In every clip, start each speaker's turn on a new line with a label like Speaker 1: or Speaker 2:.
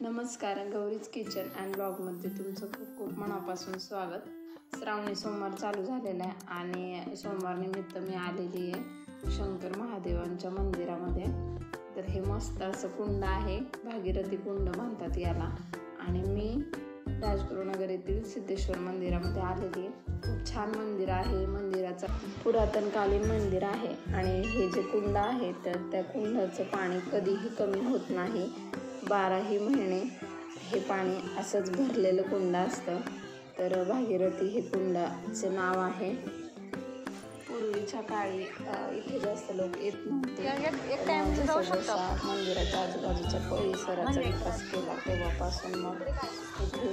Speaker 1: नमस्कार, गौरीज kitchen and ब्लॉगमध्ये तुमचं खूप खूप मनापासून स्वागत. श्रावणी सोमवार चालू झालेला आहे आणि सोमवार निमित्त मी आलेली आहे शंकर महादेवांच्या मंदिरामध्ये. तर हे मस्त असं कुंड आहे, भागीरथी कुंड म्हणतात याला. आणि मी राजगुरुनगर येथील सिद्धेश्वर मंदिरामध्ये आलेली आहे. खूप छान मंदिर आहे. मंदिराचं पुरातनकालीन मंदिर आहे आणि हे जे कुंड आहे तर त्या कुंडाचं पाणी कधीही कमी होत नाही. 12ही महिने हे पाणी असंच भरलेलं कुंड असतं. तर भागीरथी हे कुंडाचे नाव आहे. पूर्वीच्या काळी इथे जास्त लोक येत नव्हते. मंदिराच्या आजूबाजूच्या परिसराचा विकास केला तेव्हापासून मग इथे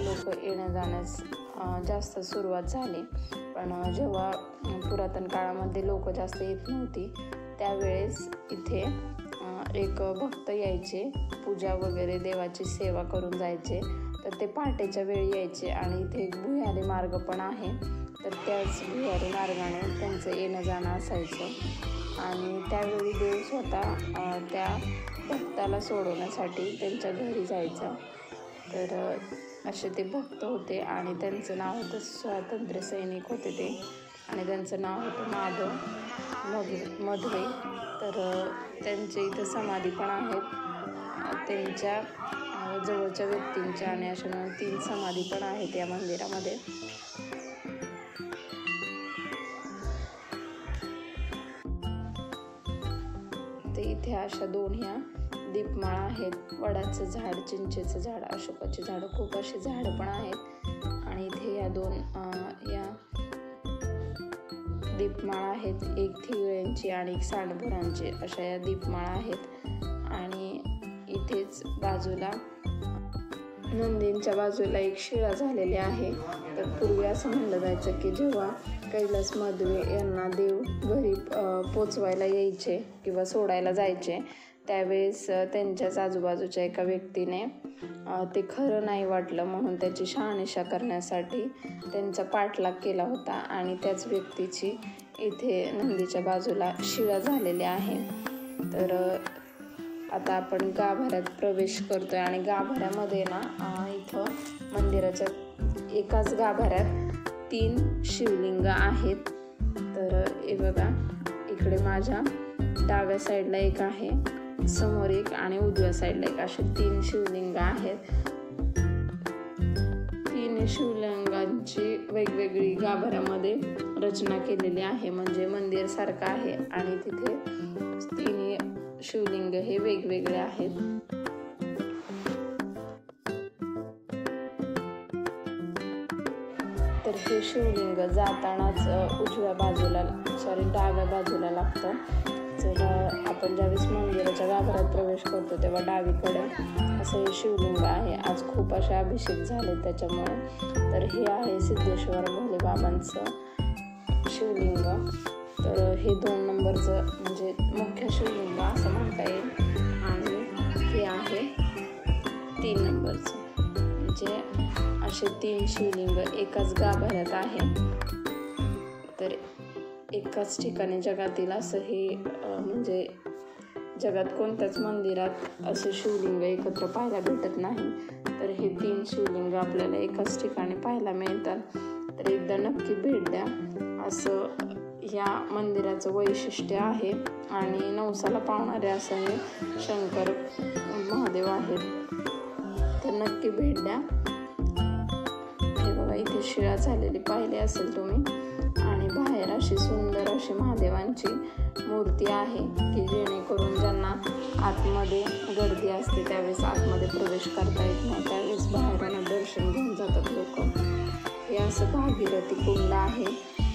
Speaker 1: लोक येण्या जाण्यास जास्त सुरुवात झाली. पण जेव्हा पुरातन काळामध्ये लोक जास्त येत नव्हती त्यावेळेस इथे एक भक्त यायचे, पूजा वगैरे देवाची सेवा करून जायचे. तर ते पहाटेच्या वेळी यायचे आणि इथे एक भुयारी मार्ग पण आहे. तर त्याच भुयारी मार्गाने त्यांचं येणं जाणं असायचं आणि त्यावेळी देव स्वतः त्या भक्ताला सोडवण्यासाठी त्यांच्या घरी जायचं. तर असे ते भक्त होते आणि त्यांचं नाव होतं, स्वातंत्र्य सैनिक होते ते, आणि त्यांचं नाव होतं माधव मधवे. तर त्यांचे इथं समाधी पण आहेत त्यांच्या जवळच्या व्यक्तींच्या, आणि अशा मिळून 3 समाधी पण आहेत या मंदिरामध्ये. ते इथे अशा 2 ह्या दीपमाळा आहेत. वडाचं झाड, चिंचेचं झाड, अशोकाची झाडं, खूप अशी झाडं पण आहेत. आणि इथे या 2 या दीपमाळा आहेत. एक थिगळ्यांची आणि एक सांडभुरांची, अशा या दीपमाळा आहेत. आणि इथेच बाजूला नंदींच्या बाजूला एक शिळा झालेली आहे. तर पूर्वी असं म्हणलं जायचं की जेव्हा कैलास मधवे यांना देव घरी पोचवायला यायचे किंवा सोडायला जायचे त्यावेळेस त्यांच्याच आजूबाजूच्या एका व्यक्तीने ते खरं नाही वाटलं म्हणून त्याची शहानिशा करण्यासाठी त्यांचा पाठलाग केला होता. आणि त्याच व्यक्तीची इथे नंदीच्या बाजूला शिळा झालेली आहे. तर आता आपण गाभाऱ्यात प्रवेश करतोय आणि गाभाऱ्यामध्ये ना इथं मंदिराच्या एकाच गाभाऱ्यात 3 शिवलिंग आहेत. तर हे बघा, इकडे माझ्या डाव्या साईडला एक आहे, समोर एक आणि उजव्या साईडला एक, असे 3 शिवलिंग आहेत. 3 शिवलिंगांची वेगवेगळी गाभाऱ्यामध्ये रचना केलेली आहे, म्हणजे मंदिर सारखं आहे. आणि तिथे 3 शिवलिंग हे वेगवेगळे आहेत. तर हे शिवलिंग जातानाच डाव्या बाजूला लागतं. तर आपण ज्यावेळेस मंदिराच्या गाभाऱ्यात प्रवेश करतो तेव्हा डावीकडे असं हे शिवलिंग आहे. आज खूप असे अभिषेक झाले त्याच्यामुळे. तर हे आहे सिद्धेश्वर भोले बाबांचं शिवलिंग. तर हे 2 नंबरचं म्हणजे मुख्य शिवलिंग असं म्हणता येईल. आणि हे आहे 3 नंबरचं, म्हणजे असे 3 शिवलिंग एकाच गाभाऱ्यात आहे. तर एकाच ठिकाणी जगातील असं हे म्हणजे जगात कोणत्याच मंदिरात असे शिवलिंग एकत्र पाहायला भेटत नाही. तर हे 3 शिवलिंग आपल्याला एकाच ठिकाणी पाहायला मिळतात. तर एकदा नक्की भेट द्या. असं या मंदिराचं वैशिष्ट्य आहे. आणि नवसाला पावणारे असं हे शंकर महादेव आहेत. तर नक्की भेट द्या. हे बघा, इथे शिळा झालेली पाहिली असेल तुम्ही. आणि बाहेर अशी सुंदर अशी महादेवांची मूर्ती आहे की जेणेकरून ज्यांना आतमध्ये गर्दी असते त्यावेळेस आतमध्ये प्रवेश करता येत नाही त्यावेळेस बाहेरून दर्शन घेऊन जातात लोक. हे असं भागीरथी कुंड आहे.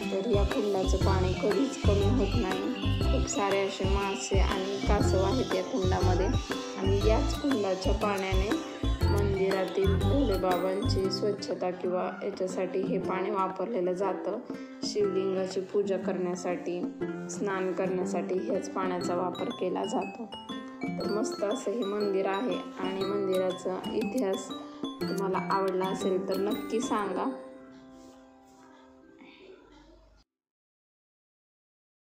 Speaker 1: तर या कुंडाचं पाणी कधीच कमी होत नाही. खूप सारे असे मासे आणि कासव आहेत या कुंडामध्ये. आणि याच कुंडाच्या पाण्याने मंदिरातील भोलेबाबांची स्वच्छता किंवा याच्यासाठी हे पाणी वापरलेलं जातं. शिवलिंगाची पूजा करण्यासाठी, स्नान करण्यासाठी ह्याच पाण्याचा वापर केला जातो. तर मस्त असं हे मंदिर आहे. आणि मंदिराचा इतिहास तुम्हाला आवडला असेल तर नक्की सांगा.